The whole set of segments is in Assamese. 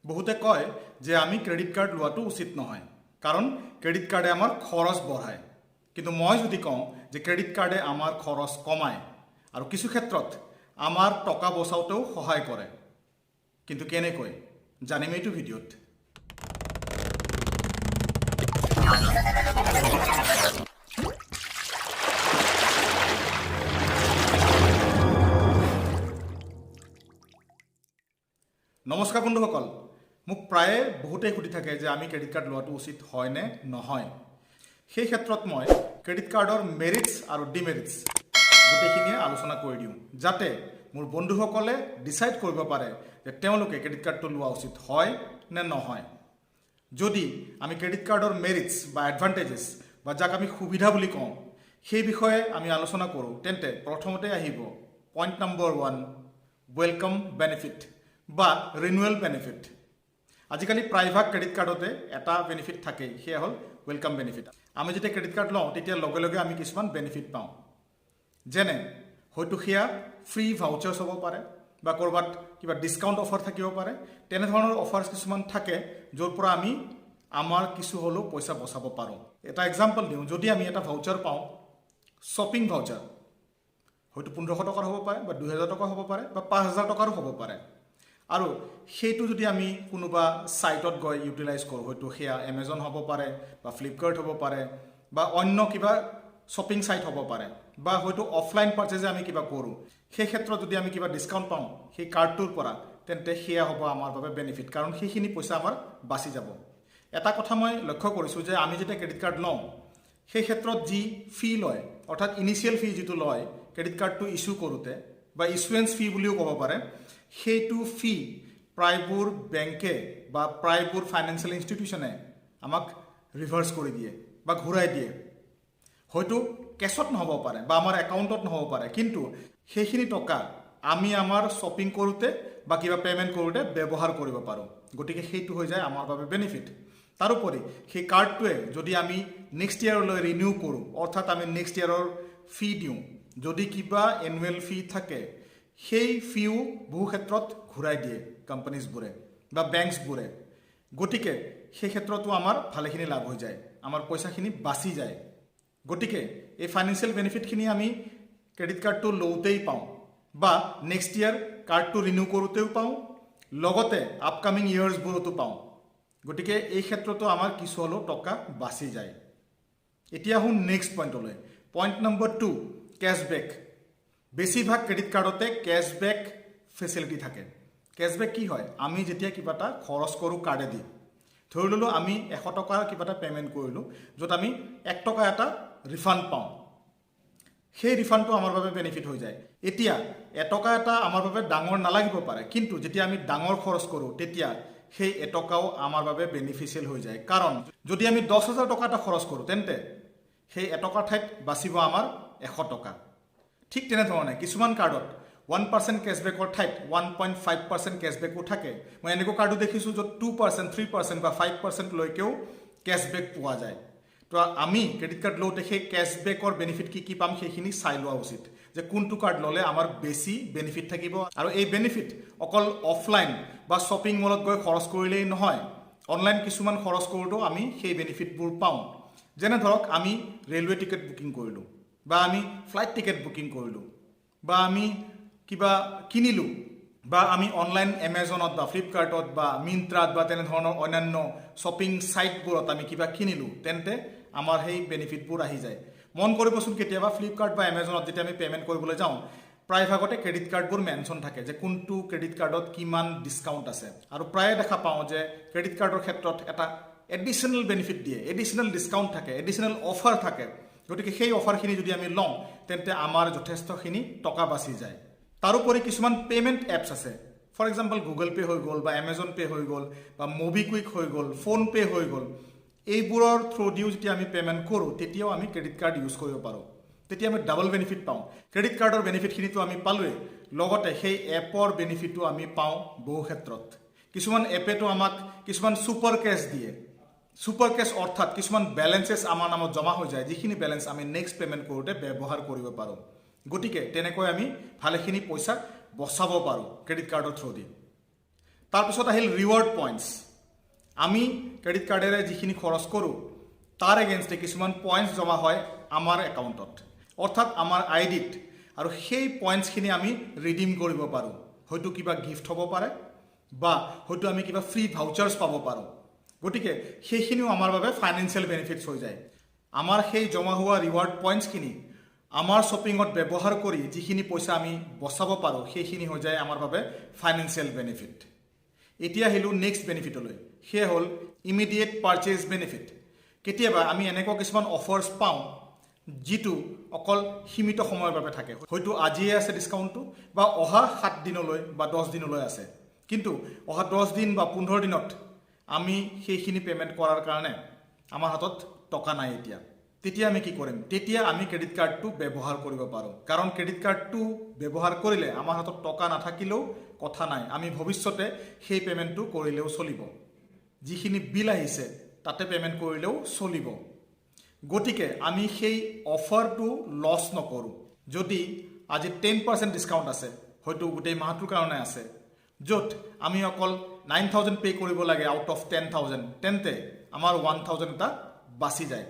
বহুতে কয় যে আমি ক্ৰেডিট কাৰ্ড লোৱাটো উচিত নহয় কাৰণ ক্ৰেডিট কাৰ্ডে আমাৰ খৰচ বঢ়ায় কিন্তু মই যদি কওঁ যে ক্ৰেডিট কাৰ্ডে আমাৰ খৰচ কমায় আৰু কিছু ক্ষেত্ৰত আমাৰ টকা বচাওতেও সহায় কৰে কিন্তু কেনেকৈ জানিম এইটো ভিডিঅ'ত নমস্কাৰ বন্ধুসকল মোক প্ৰায়ে বহুতেই সুধি থাকে যে আমি ক্ৰেডিট কাৰ্ড লোৱাটো উচিত হয় নে নহয় সেই ক্ষেত্ৰত মই ক্ৰেডিট কাৰ্ডৰ মেৰিটছ আৰু ডিমেৰিটছ গোটেইখিনিয়ে আলোচনা কৰি দিওঁ যাতে মোৰ বন্ধুসকলে ডিসাইড কৰিব পাৰে যে তেওঁলোকে ক্ৰেডিট কাৰ্ডটো লোৱা উচিত হয় নে নহয় যদি আমি ক্ৰেডিট কাৰ্ডৰ মেৰিটছ বা এডভান্টেজেছ বা যাক আমি সুবিধা বুলি কওঁ সেই বিষয়ে আমি আলোচনা কৰোঁ তেন্তে প্ৰথমতে আহিব পইণ্ট নম্বৰ 1 ওয়েলকাম বেনিফিট বা ৰিনুৱেল বেনিফিট আজিকালি প্ৰায়ভাগ ক্ৰেডিট কাৰ্ডতে এটা বেনিফিট থাকে সেয়া হ'ল ওয়েলকাম বেনিফিট আমি যেতিয়া ক্ৰেডিট কাৰ্ড লওঁ তেতিয়া লগে লগে আমি কিছুমান বেনিফিট পাওঁ যেনে হয়তো সেয়া ফ্ৰী ভাউচাৰ্ছ হ'ব পাৰে বা ক'ৰবাত কিবা ডিছকাউণ্ট অফাৰ থাকিব পাৰে তেনেধৰণৰ অফাৰ্ছ কিছুমান থাকে য'ৰ পৰা আমি আমাৰ কিছু হ'লেও পইচা বচাব পাৰোঁ এটা এক্সাম্পল দিওঁ যদি আমি এটা ভাউচাৰ পাওঁ শ্বপিং ভাউচাৰ হয়তো 1500 টকাৰ হ'ব পাৰে বা 2000 টকা হ'ব পাৰে বা 5000 টকাৰো হ'ব পাৰে আৰু সেইটো যদি আমি কোনোবা সাইটত গৈ ইউটিলাইজ কৰোঁ হয়তো সেয়া এমেজন হ'ব পাৰে বা ফ্লিপকাৰ্ট হ'ব পাৰে বা অন্য কিবা শ্বপিং সাইট হ'ব পাৰে বা হয়তো অফলাইন পাৰ্চেজে আমি কিবা কৰোঁ সেই ক্ষেত্ৰত যদি আমি কিবা ডিছকাউণ্ট পাওঁ সেই কাৰ্ডটোৰ পৰা তেন্তে সেয়া হ'ব আমাৰ বাবে বেনিফিট কাৰণ সেইখিনি পইচা আমাৰ বাচি যাব এটা কথা মই লক্ষ্য কৰিছোঁ যে আমি যেতিয়া ক্ৰেডিট কাৰ্ড লওঁ সেই ক্ষেত্ৰত যি ফি লয় অৰ্থাৎ ইনিচিয়েল ফি যিটো লয় ক্ৰেডিট কাৰ্ডটো ইস্যু কৰোঁতে বা ইছুৱেঞ্চ ফি বুলিও ক'ব পাৰে সেইটো ফি প্ৰায়বোৰ বেংকে বা প্ৰায়বোৰ ফাইনেন্সিয়েল ইনষ্টিটিউশ্যনে আমাক ৰিভাৰ্ছ কৰি দিয়ে বা ঘূৰাই দিয়ে হয়তো কেছত নহ'ব পাৰে বা আমাৰ একাউণ্টত নহ'ব পাৰে কিন্তু সেইখিনি টকা আমি আমাৰ শ্বপিং কৰোঁতে বা কিবা পে'মেণ্ট কৰোঁতে ব্যৱহাৰ কৰিব পাৰোঁ গতিকে সেইটো হৈ যায় আমাৰ বাবে বেনিফিট তাৰোপৰি সেই কাৰ্ডটোৱে যদি আমি নেক্সট ইয়েৰলৈ ৰিনিউ কৰোঁ অৰ্থাৎ আমি নেক্সট ইয়েৰৰ ফি দিওঁ যদি কিবা এনুৱেল ফি থাকে সেই ফিও বহু ক্ষেত্ৰত ঘূৰাই দিয়ে কোম্পানীজবোৰে বা বেংকছবোৰে গতিকে সেই ক্ষেত্ৰতো আমাৰ ভালেখিনি লাভ হৈ যায় আমাৰ পইচাখিনি বাচি যায় গতিকে এই ফাইনেন্সিয়েল বেনিফিটখিনি আমি ক্ৰেডিট কাৰ্ডটো লওঁতেই পাওঁ বা নেক্সট ইয়েৰ কাৰ্ডটো ৰিনিউ কৰোঁতেও পাওঁ লগতে আপকামিং ইয়েৰ্ছবোৰতো পাওঁ গতিকে এই ক্ষেত্ৰতো আমাৰ কিছু হ'লেও টকা বাচি যায় এতিয়া আহোঁ নেক্সট পইণ্টলৈ পইণ্ট নম্বৰ 2 কেছবেক বেছিভাগ ক্ৰেডিট কাৰ্ডতে কেছবেক ফেচিলিটি থাকে কেছবেক কি হয় আমি যেতিয়া কিবা এটা খৰচ কৰোঁ কাৰ্ডেদি ধৰি ল'লোঁ আমি 100 টকাৰ কিবা এটা পে'মেণ্ট কৰিলোঁ য'ত আমি 1 টকা এটা ৰিফাণ্ড পাওঁ সেই ৰিফাণ্ডটো আমাৰ বাবে বেনিফিট হৈ যায় এতিয়া এটকা এটা আমাৰ বাবে ডাঙৰ নালাগিব পাৰে কিন্তু যেতিয়া আমি ডাঙৰ খৰচ কৰোঁ তেতিয়া সেই এটকাও আমাৰ বাবে বেনিফিচিয়েল হৈ যায় কাৰণ যদি আমি 10,000 টকা এটা খৰচ কৰোঁ তেন্তে সেই এটকাৰ ঠাইত বাচিব আমাৰ 100 টকা ঠিক তেনেধৰণে কিছুমান কাৰ্ডত 1% কেছবেকৰ ঠাইত 1.5% কেছবেকো থাকে মই এনেকুৱা কাৰ্ডো দেখিছোঁ য'ত 2% 3% বা 5% লৈকেও কেছবেক পোৱা যায় তো আমি ক্ৰেডিট কাৰ্ড লওঁতে সেই কেছবেকৰ বেনিফিট কি পাম সেইখিনি চাই লোৱা উচিত যে কোনটো কাৰ্ড ল'লে আমাৰ বেছি বেনিফিট থাকিব আৰু এই বেনিফিট অকল অফলাইন বা শ্বপিং মলত গৈ খৰচ কৰিলেই নহয় অনলাইন কিছুমান খৰচ কৰোঁতেও আমি সেই বেনিফিটবোৰ পাওঁ যেনে ধৰক আমি ৰেলৱে টিকেট বুকিং কৰিলোঁ বা আমি ফ্লাইট টিকেট বুকিং কৰিলোঁ বা আমি কিবা কিনিলোঁ বা আমি অনলাইন এমেজনত বা ফ্লিপকাৰ্টত বা মিন্ত্ৰাত বা তেনেধৰণৰ অন্যান্য শ্বপিং ছাইটবোৰত আমি কিবা কিনিলোঁ তেন্তে আমাৰ সেই বেনিফিটবোৰ আহি যায় মন কৰিবচোন কেতিয়াবা ফ্লিপকাৰ্ট বা এমেজনত যেতিয়া আমি পে'মেণ্ট কৰিবলৈ যাওঁ প্ৰায়ভাগতে ক্ৰেডিট কাৰ্ডবোৰ মেনশ্যন থাকে যে কোনটো ক্ৰেডিট কাৰ্ডত কিমান ডিছকাউণ্ট আছে আৰু প্ৰায়ে দেখা পাওঁ যে ক্ৰেডিট কাৰ্ডৰ ক্ষেত্ৰত এটা এডিশ্যনেল বেনিফিট দিয়ে এডিশ্যনেল ডিছকাউণ্ট থাকে এডিশ্যনেল অফাৰ থাকে গতিকে সেই অফাৰখিনি যদি আমি লওঁ তেন্তে আমাৰ যথেষ্টখিনি টকা বাচি যায় তাৰোপৰি কিছুমান পে'মেণ্ট এপছ আছে ফৰ এক্সাম্পল গুগল পে' হৈ গ'ল বা এমেজন পে' হৈ গ'ল বা মবিকুইক হৈ গ'ল ফোনপে' হৈ গ'ল এইবোৰৰ থ্ৰুদিও যেতিয়া আমি পে'মেণ্ট কৰোঁ তেতিয়াও আমি ক্ৰেডিট কাৰ্ড ইউজ কৰিব পাৰোঁ তেতিয়া আমি ডাবল বেনিফিট পাওঁ ক্ৰেডিট কাৰ্ডৰ বেনিফিটখিনিতো আমি পালোৱেই লগতে সেই এপৰ বেনিফিটো আমি পাওঁ বহু ক্ষেত্ৰত কিছুমান এপেতো আমাক কিছুমান ছুপাৰ কেছ দিয়ে ছুপাৰ কেছ অৰ্থাৎ কিছুমান বেলেঞ্চেছ আমাৰ নামত জমা হৈ যায় যিখিনি বেলেঞ্চ আমি নেক্সট পে'মেণ্ট কৰোঁতে ব্যৱহাৰ কৰিব পাৰোঁ গতিকে তেনেকৈ আমি ভালেখিনি পইচা বচাব পাৰোঁ ক্ৰেডিট কাৰ্ডৰ থ্ৰুদি তাৰপিছত আহিল ৰিৱাৰ্ড পইণ্টছ। আমি ক্ৰেডিট কাৰ্ডেৰে যিখিনি খৰচ কৰোঁ তাৰ এগেইনষ্টে কিছুমান পইণ্টছ জমা হয় আমাৰ একাউণ্টত, অৰ্থাৎ আমাৰ আইডিত, আৰু সেই পইণ্টছখিনি আমি ৰিডিম কৰিব পাৰোঁ। হয়তো কিবা গিফ্ট হ'ব পাৰে বা হয়তো আমি কিবা ফ্ৰী ভাউচাৰ্ছ পাব পাৰোঁ। গতিকে সেইখিনিও আমাৰ বাবে ফাইনেন্সিয়েল বেনিফিটছ হৈ যায়। আমাৰ সেই জমা হোৱা ৰিৱাৰ্ড পইণ্টছখিনি আমাৰ শ্বপিঙত ব্যৱহাৰ কৰি যিখিনি পইচা আমি বচাব পাৰোঁ সেইখিনি হৈ যায় আমাৰ বাবে ফাইনেন্সিয়েল বেনিফিট। এতিয়া আহিলোঁ নেক্সট বেনিফিটলৈ, সেয়া হ'ল ইমিডিয়েট পাৰ্চেজ বেনিফিট। কেতিয়াবা আমি এনেকুৱা কিছুমান অফাৰ্ছ পাওঁ যিটো অকল সীমিত সময়ৰ বাবে থাকে। হয়তো আজিয়ে আছে ডিছকাউণ্টটো বা অহা 7 দিনলৈ বা 10 দিনলৈ আছে, কিন্তু অহা 10 দিন বা 15 দিনত আমি সেইখিনি পে'মেণ্ট কৰাৰ কাৰণে আমাৰ হাতত টকা নাই এতিয়া। তেতিয়া আমি কি কৰিম? তেতিয়া আমি ক্ৰেডিট কাৰ্ডটো ব্যৱহাৰ কৰিব পাৰোঁ, কাৰণ ক্ৰেডিট কাৰ্ডটো ব্যৱহাৰ কৰিলে আমাৰ হাতত টকা নাথাকিলেও কথা নাই, আমি ভৱিষ্যতে সেই পে'মেণ্টটো কৰিলেও চলিব। যিখিনি বিল আহিছে তাতে পে'মেণ্ট কৰিলেও চলিব। গতিকে আমি সেই অফাৰটো লছ নকৰোঁ। যদি আজি 10% ডিছকাউণ্ট আছে, হয়তো গোটেই মাহটোৰ কাৰণে আছে, য'ত আমি অকল 9,000 পে' কৰিব লাগে আউট অফ 10,000, তেন্তে আমাৰ 1,000 এটা বাচি যায়।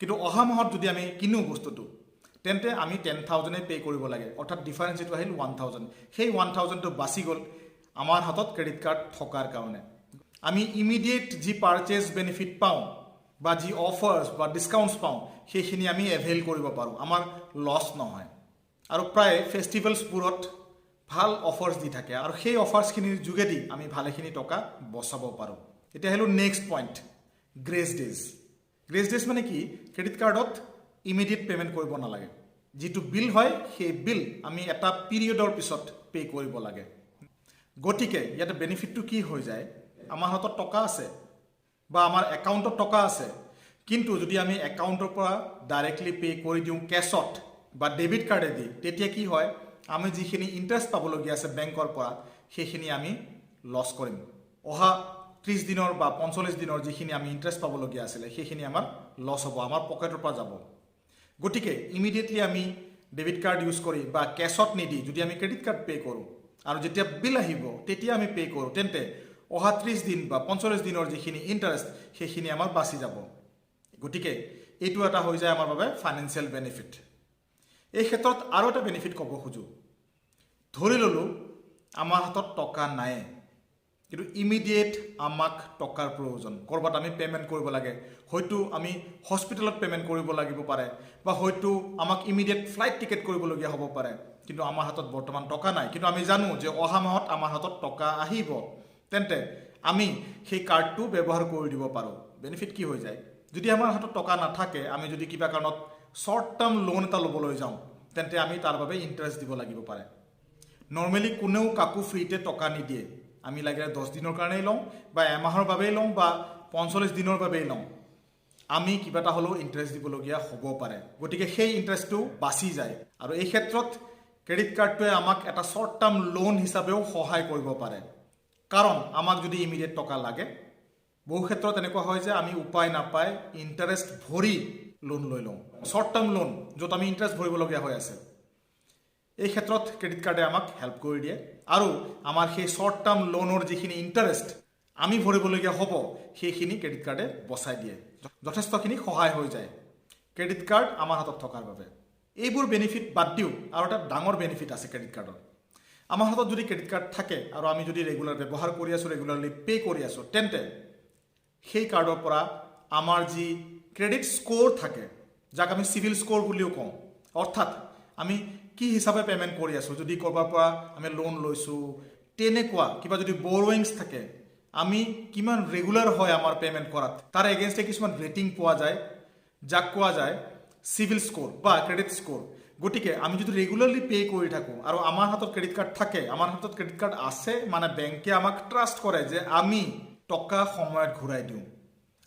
কিন্তু অহা মাহত যদি আমি কিনো বস্তুটো, তেন্তে আমি 10,000 পে' কৰিব লাগে, অৰ্থাৎ ডিফাৰেঞ্চ যিটো আহিল 1,000। সেই 1,000টো বাচি গ'ল আমাৰ হাতত ক্ৰেডিট কাৰ্ড থকাৰ কাৰণে। আমি ইমিডিয়েট যি পাৰ্চেজ বেনিফিট পাওঁ বা যি অফাৰ্ছ বা ডিছকাউণ্টছ পাওঁ সেইখিনি আমি এভেইল কৰিব পাৰোঁ, আমাৰ লছ নহয়। আৰু প্ৰায় ফেষ্টিভেলছবোৰত ভাল অফাৰ্ছ দি থাকে, আৰু সেই অফাৰ্ছখিনিৰ যোগেদি আমি ভালেখিনি টকা বচাব পাৰোঁ। এতিয়া আহিলোঁ next point, grace days. Grace days মানে কি? ক্ৰেডিট কাৰ্ডত ইমিডিয়েট পে'মেণ্ট কৰিব নালাগে। যিটো বিল হয় সেই বিল আমি এটা পিৰিয়ডৰ পিছত পে' কৰিব লাগে। গতিকে ইয়াতে বেনিফিটটো কি হৈ যায়? আমাৰ হাতত টকা আছে বা আমাৰ একাউণ্টত টকা আছে, কিন্তু যদি আমি একাউণ্টৰ পৰা ডাইৰেক্টলি পে' কৰি দিওঁ কেছত বা ডেবিট কাৰ্ডেদি, তেতিয়া কি হয়? আমি যিখিনি ইণ্টাৰেষ্ট পাবলগীয়া আছে বেংকৰ পৰা সেইখিনি আমি লছ কৰিম। অহা 30 দিনৰ বা 45 দিনৰ যিখিনি আমি ইণ্টাৰেষ্ট পাবলগীয়া আছিলে সেইখিনি আমাৰ লছ হ'ব, আমাৰ পকেটৰ পৰা যাব। গতিকে ইমিডিয়েটলি আমি ডেবিট কাৰ্ড ইউজ কৰি বা কেছত নিদি যদি আমি ক্ৰেডিট কাৰ্ড পে' কৰোঁ আৰু যেতিয়া বিল আহিব তেতিয়া আমি পে' কৰোঁ, তেন্তে অহা 30 দিন বা 45 দিনৰ যিখিনি ইণ্টাৰেষ্ট সেইখিনি আমাৰ বাচি যাব। গতিকে এইটো এটা হৈ যায় আমাৰ বাবে ফাইনেন্সিয়েল বেনিফিট। এই ক্ষেত্ৰত আৰু এটা বেনিফিট ক'ব খোজোঁ। ধৰি ল'লোঁ আমাৰ হাতত টকা নাই, কিন্তু ইমিডিয়েট আমাক টকাৰ প্ৰয়োজন, ক'ৰবাত আমি পে'মেণ্ট কৰিব লাগে, হয়তো আমি হস্পিটেলত পে'মেণ্ট কৰিব লাগিব পাৰে বা হয়তো আমাক ইমিডিয়েট ফ্লাইট টিকেট কৰিবলগীয়া হ'ব পাৰে, কিন্তু আমাৰ হাতত বৰ্তমান টকা নাই, কিন্তু আমি জানো যে অহা মাহত আমাৰ হাতত টকা আহিব, তেন্তে আমি সেই কাৰ্ডটো ব্যৱহাৰ কৰি দিব পাৰোঁ। বেনিফিট কি হৈ যায়? যদি আমাৰ হাতত টকা নাথাকে, আমি যদি কিবা কাৰণত শ্বৰ্ট টাৰ্ম লোন এটা ল'বলৈ যাওঁ, তেন্তে আমি তাৰ বাবে ইণ্টাৰেষ্ট দিব লাগিব পাৰে। নৰ্মেলি কোনেও কাকো ফ্ৰীতে টকা নিদিয়ে। আমি লাগিলে 10 দিনৰ কাৰণেই লওঁ বা এমাহৰ বাবেই লওঁ বা 45 দিনৰ বাবেই লওঁ, আমি কিবা এটা হ'লেও ইণ্টাৰেষ্ট দিবলগীয়া হ'ব পাৰে। গতিকে সেই ইণ্টাৰেষ্টটো বাচি যায়, আৰু এই ক্ষেত্ৰত ক্ৰেডিট কাৰ্ডটোৱে আমাক এটা শ্বৰ্ট টাৰ্ম লোন হিচাপেও সহায় কৰিব পাৰে। কাৰণ আমাক যদি ইমিডিয়েট টকা লাগে, বহু ক্ষেত্ৰত এনেকুৱা হয় যে আমি উপায় নাপাই ইণ্টাৰেষ্ট ভৰি লোন লৈ লওঁ, শ্বৰ্ট টাৰ্ম লোন য'ত আমি ইণ্টাৰেষ্ট ভৰিবলগীয়া হৈ আছে। এই ক্ষেত্ৰত ক্ৰেডিট কাৰ্ডে আমাক হেল্প কৰি দিয়ে, আৰু আমাৰ সেই শ্বৰ্ট টাৰ্ম লোনৰ যিখিনি ইণ্টাৰেষ্ট আমি ভৰিবলগীয়া হ'ব সেইখিনি ক্ৰেডিট কাৰ্ডে বচাই দিয়ে। যথেষ্টখিনি সহায় হৈ যায় ক্ৰেডিট কাৰ্ড আমাৰ হাতত থকাৰ বাবে। এইবোৰ বেনিফিট বাদ দিওঁ আৰু এটা ডাঙৰ বেনিফিট আছে ক্ৰেডিট কাৰ্ডৰ। আমাৰ হাতত যদি ক্ৰেডিট কাৰ্ড থাকে আৰু আমি যদি ৰেগুলাৰ ব্যৱহাৰ কৰি আছোঁ, ৰেগুলাৰলি পে' কৰি আছোঁ, তেন্তে সেই কাৰ্ডৰ পৰা আমাৰ যি ক্ৰেডিট স্ক'ৰ থাকে, যাক আমি চিভিল স্ক'ৰ বুলিও কওঁ, অৰ্থাৎ আমি কি হিচাপে পে'মেণ্ট কৰি আছোঁ, যদি ক'ৰবাৰ পৰা আমি লোন লৈছোঁ, তেনেকুৱা কিবা যদি বৰ'ৱিংছ থাকে, আমি কিমান ৰেগুলাৰ হয় আমাৰ পে'মেণ্ট কৰাত, তাৰ এগেইনষ্টে কিছুমান ৰেটিং পোৱা যায়, যাক কোৱা যায় চিভিল স্ক'ৰ বা ক্ৰেডিট স্ক'ৰ। গতিকে আমি যদি ৰেগুলাৰলি পে' কৰি থাকোঁ আৰু আমাৰ হাতত ক্ৰেডিট কাৰ্ড থাকে, আমাৰ হাতত ক্ৰেডিট কাৰ্ড আছে, মানে বেংকে আমাক ট্ৰাষ্ট কৰে যে আমি টকা সময়ত ঘূৰাই দিওঁ,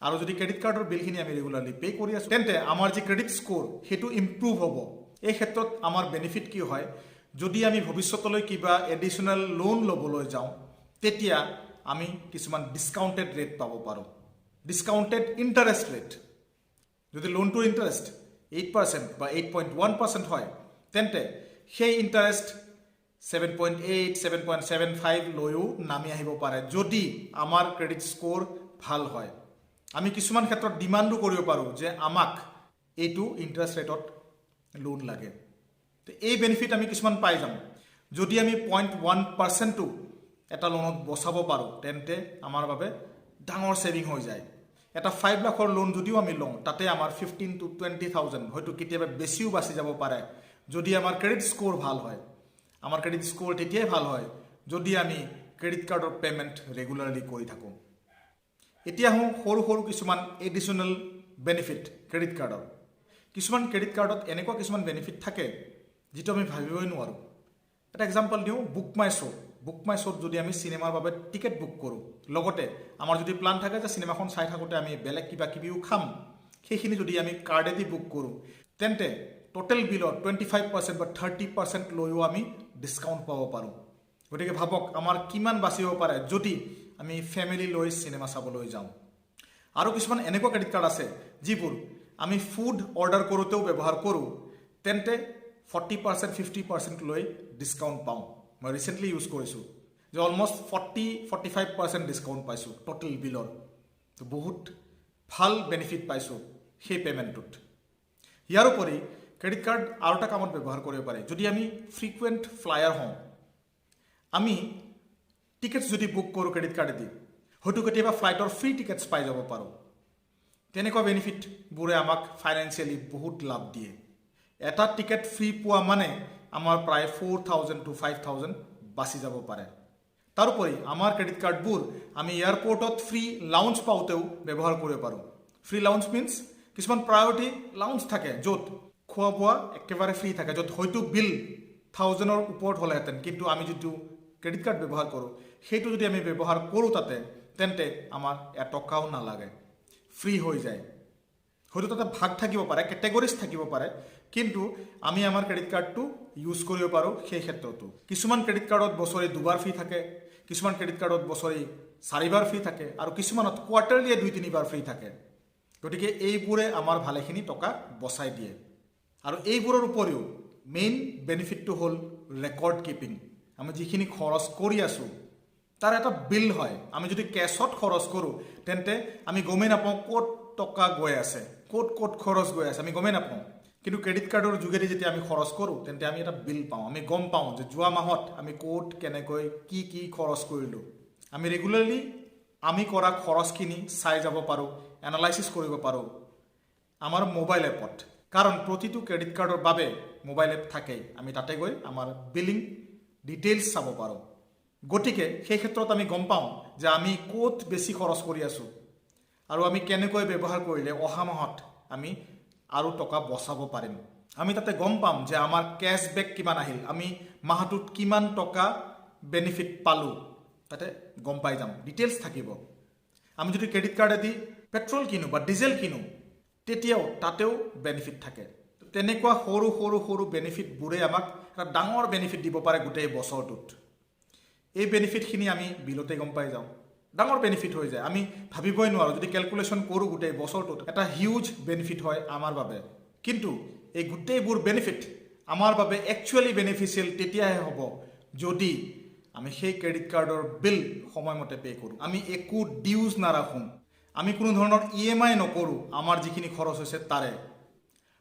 আৰু যদি ক্ৰেডিট কাৰ্ডৰ বিলখিনি আমি ৰেগুলাৰলি পে' কৰি আছোঁ, তেন্তে আমাৰ যি ক্ৰেডিট স্ক'ৰ সেইটো ইম্প্ৰুভ হ'ব। এই ক্ষেত্ৰত আমাৰ বেনিফিট কি হয়? যদি আমি ভৱিষ্যতলৈ কিবা এডিশ্যনেল লোন ল'বলৈ যাওঁ, তেতিয়া আমি কিছুমান ডিছকাউণ্টেড ৰেট পাব পাৰোঁ, ডিছকাউণ্টেড ইণ্টাৰেষ্ট ৰেট। যদি লোনটোৰ ইণ্টাৰেষ্ট 8% বা 8.1% হয়, তেন্তে সেই ইণ্টাৰেষ্ট 7.8, 7.75 লৈও নামি আহিব পাৰে যদি আমাৰ ক্ৰেডিট স্ক'ৰ ভাল হয়। আমি কিছুমান ক্ষেত্ৰত ডিমাণ্ডো কৰিব পাৰোঁ যে আমাক এইটো ইণ্টাৰেষ্ট ৰেটত লোন লাগে। তো এই বেনিফিট আমি কিছুমান পাই যাম। যদি আমি 0.1%টো এটা লোনত বচাব পাৰোঁ তেন্তে আমাৰ বাবে ডাঙৰ ছেভিং হৈ যায়। এটা 5 লাখৰ লোন যদিও আমি লওঁ তাতে আমাৰ 15 to 20,000 হয়তো কেতিয়াবা বেছিও বাচি যাব পাৰে যদি আমাৰ ক্ৰেডিট স্ক'ৰ ভাল হয়। আমাৰ ক্ৰেডিট স্ক'ৰ তেতিয়াই ভাল হয় যদি আমি ক্ৰেডিট কাৰ্ডৰ পে'মেণ্ট ৰেগুলাৰলি কৰি থাকোঁ। এতিয়া সৰু সৰু কিছুমান এডিশ্যনেল বেনিফিট ক্ৰেডিট কাৰ্ডৰ। কিছুমান ক্ৰেডিট কাৰ্ডত এনেকুৱা কিছুমান বেনিফিট থাকে যিটো আমি ভাবিবই নোৱাৰোঁ। এটা এক্সাম্পল দিওঁ, বুক মাই শ্ব'। বুক মাই শ্ব'ত যদি আমি চিনেমাৰ বাবে টিকেট বুক কৰোঁ, লগতে আমাৰ যদি প্লান থাকে যে চিনেমাখন চাই থাকোঁতে আমি বেলেগ কিবা কিবিও খাম, সেইখিনি যদি আমি কাৰ্ডেদি বুক কৰোঁ তেন্তে টোটেল বিলৰ 25% বা 30% লৈও আমি ডিছকাউণ্ট পাব পাৰোঁ। গতিকে ভাবক আমাৰ কিমান বাচিব পাৰে যদি আমি ফেমিলি লৈ চিনেমা চাবলৈ যাওঁ। আৰু কিছুমান এনেকুৱা ক্ৰেডিট কাৰ্ড আছে যিবোৰ আমি ফুড অৰ্ডাৰ কৰোঁতেও ব্যৱহাৰ কৰোঁ, তেন্তে 40%, 50% লৈ ডিছকাউণ্ট পাওঁ। মই ৰিচেণ্টলি ইউজ কৰিছোঁ যে অলমষ্ট 40-45% ডিছকাউণ্ট পাইছোঁ টোটেল বিলৰ। তো বহুত ভাল বেনিফিট পাইছোঁ সেই পে'মেণ্টটোত। ইয়াৰ উপৰি ক্ৰেডিট কাৰ্ড আৰু এটা কামত ব্যৱহাৰ কৰিব পাৰি। যদি আমি ফ্ৰিকুৱেণ্ট ফ্লায়াৰ হওঁ, আমি টিকেটছ যদি বুক কৰোঁ ক্ৰেডিট কাৰ্ডেদি, হয়তো কেতিয়াবা ফ্লাইটৰ ফ্ৰী টিকেটছ পাই যাব পাৰোঁ। তেনেকুৱা বেনিফিটবোৰে আমাক ফাইনেন্সিয়েলি বহুত লাভ দিয়ে। এটা টিকেট ফ্ৰী পোৱা মানে আমাৰ প্ৰায় 4,000 to 5,000 বাচি যাব পাৰে। তাৰোপৰি আমাৰ ক্ৰেডিট কাৰ্ডবোৰ আমি এয়াৰপৰ্টত ফ্ৰী লাউঞ্জ পাওঁতেও ব্যৱহাৰ কৰিব পাৰোঁ। ফ্ৰী লাউঞ্জ মিনছ কিছুমান প্ৰায়ৰিটি লাউঞ্জ থাকে য'ত খোৱা বোৱা একেবাৰে ফ্ৰী থাকে, য'ত হয়তো বিল 1,000ৰ ওপৰত হ'লেহেঁতেন, কিন্তু আমি যিটো ক্ৰেডিট কাৰ্ড ব্যৱহাৰ কৰোঁ সেইটো যদি আমি ব্যৱহাৰ কৰোঁ তাতে, তেন্তে আমাৰ এটকাও নালাগে, ফ্ৰী হৈ যায়। হয়তো তাতে ভাগ থাকিব পাৰে, কেটেগৰিজ থাকিব পাৰে, কিন্তু আমি আমাৰ ক্ৰেডিট কাৰ্ডটো ইউজ কৰিব পাৰোঁ সেই ক্ষেত্ৰতো। কিছুমান ক্ৰেডিট কাৰ্ডত বছৰি 2বাৰ ফ্ৰী থাকে, কিছুমান ক্ৰেডিট কাৰ্ডত বছৰি 4বাৰ ফ্ৰী থাকে, আৰু কিছুমানত কোৱাৰ্টাৰলিয়ে 2-3বাৰ ফ্ৰী থাকে। গতিকে এইবোৰে আমাৰ ভালেখিনি টকা বচাই দিয়ে। আৰু এইবোৰৰ উপৰিও মেইন বেনিফিটটো হ'ল ৰেকৰ্ড কিপিং। আমি যিখিনি খৰচ কৰি আছোঁ তাৰ এটা বিল হয়। আমি যদি কেছত খৰচ কৰোঁ তেন্তে আমি গমেই নাপাওঁ ক'ত টকা গৈ আছে, ক'ত খৰচ গৈ আছে, আমি গমেই নাপাওঁ। কিন্তু ক্ৰেডিট কাৰ্ডৰ যোগেদি যেতিয়া আমি খৰচ কৰোঁ তেন্তে আমি এটা বিল পাওঁ। আমি গম পাওঁ যে যোৱা মাহত আমি ক'ত কেনেকৈ কি খৰচ কৰিলোঁ। আমি ৰেগুলাৰলি আমি কৰা খৰচখিনি চাই যাব পাৰোঁ, এনালাইচিছ কৰিব পাৰোঁ আমাৰ মোবাইল এপত। কাৰণ প্ৰতিটো ক্ৰেডিট কাৰ্ডৰ বাবে মোবাইল এপ থাকেই, আমি তাতে গৈ আমাৰ বিলিং ডিটেইলছ চাব পাৰোঁ। গতিকে সেই ক্ষেত্ৰত আমি গম পাওঁ যে আমি ক'ত বেছি খৰচ কৰি আছোঁ আৰু আমি কেনেকৈ ব্যৱহাৰ কৰিলে অহা মাহত আমি আৰু টকা বচাব পাৰিম। আমি তাতে গম পাম যে আমাৰ কেছবেক কিমান আহিল, আমি মাহটোত কিমান টকা বেনিফিট পালোঁ, তাতে গম পাই যাম, ডিটেইলছ থাকিব। আমি যদি ক্ৰেডিট কাৰ্ডেদি পেট্ৰল কিনো বা ডিজেল কিনো তেতিয়াও তাতেও বেনিফিট থাকে। তেনেকুৱা সৰু বেনিফিটবোৰে আমাক এটা ডাঙৰ বেনিফিট দিব পাৰে গোটেই বছৰটোত। এই বেনিফিটখিনি আমি বিলতে গম পাই যাওঁ, ডাঙৰ বেনিফিট হৈ যায়। আমি ভাবিবই নোৱাৰোঁ, যদি কেলকুলেশ্যন কৰোঁ গোটেই বছৰটোত এটা হিউজ বেনিফিট হয় আমাৰ বাবে। কিন্তু এই গোটেইবোৰ বেনিফিট আমাৰ বাবে একচুৱেলি বেনিফিচিয়েল তেতিয়াহে হ'ব যদি আমি সেই ক্ৰেডিট কাৰ্ডৰ বিল সময়মতে পে' কৰোঁ, আমি একো ডিউজ নাৰাখোঁ, আমি কোনো ধৰণৰ EMI নকৰোঁ আমাৰ যিখিনি খৰচ হৈছে তাৰে।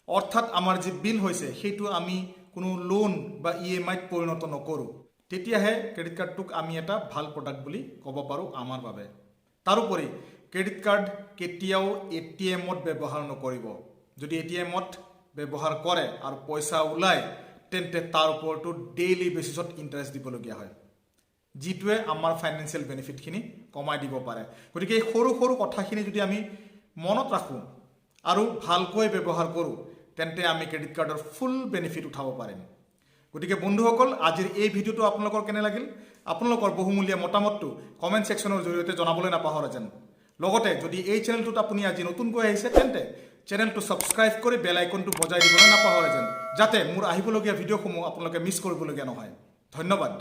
অৰ্থাৎ আমাৰ যি বিল হৈছে সেইটো আমি কোনো লোন বা EMIত পৰিণত নকৰোঁ। তেতিয়াহে ক্ৰেডিট কাৰ্ডটোক আমি এটা ভাল প্ৰডাক্ট বুলি ক'ব পাৰোঁ আমাৰ বাবে। তাৰোপৰি ক্ৰেডিট কাৰ্ড কেতিয়াও ATMত ব্যৱহাৰ নকৰিব। যদি ATMত ব্যৱহাৰ কৰে আৰু পইচা ওলায় তেন্তে তাৰ ওপৰতো ডেইলি বেচিছত ইণ্টাৰেষ্ট দিবলগীয়া হয়, যিটোৱে আমাৰ ফাইনেন্সিয়েল বেনিফিটখিনি কমাই দিব পাৰে। গতিকে এই সৰু কথাখিনি যদি আমি মনত ৰাখোঁ আৰু ভালকৈ ব্যৱহাৰ কৰোঁ তেন্তে আমি ক্ৰেডিট কাৰ্ডৰ ফুল বেনিফিট উঠাব পাৰিম। গতিকে বন্ধুসকল, আজিৰ এই ভিডিঅ'টো আপোনালোকৰ কেনে লাগিল? আপোনালোকৰ বহুমূলীয়া মতামতটো কমেণ্ট ছেকশ্যনৰ জৰিয়তে জনাবলৈ নাপাহৰে যেন। লগতে যদি এই চেনেলটোত আপুনি আজি নতুনকৈ আহিছে তেন্তে চেনেলটো ছাবস্ক্ৰাইব কৰি বেল আইকনটো বজাই দিবলৈ নাপাহৰে যেন, যাতে মোৰ আহিবলগীয়া ভিডিঅ'সমূহ আপোনালোকে মিছ কৰিবলগীয়া নহয়। ধন্যবাদ।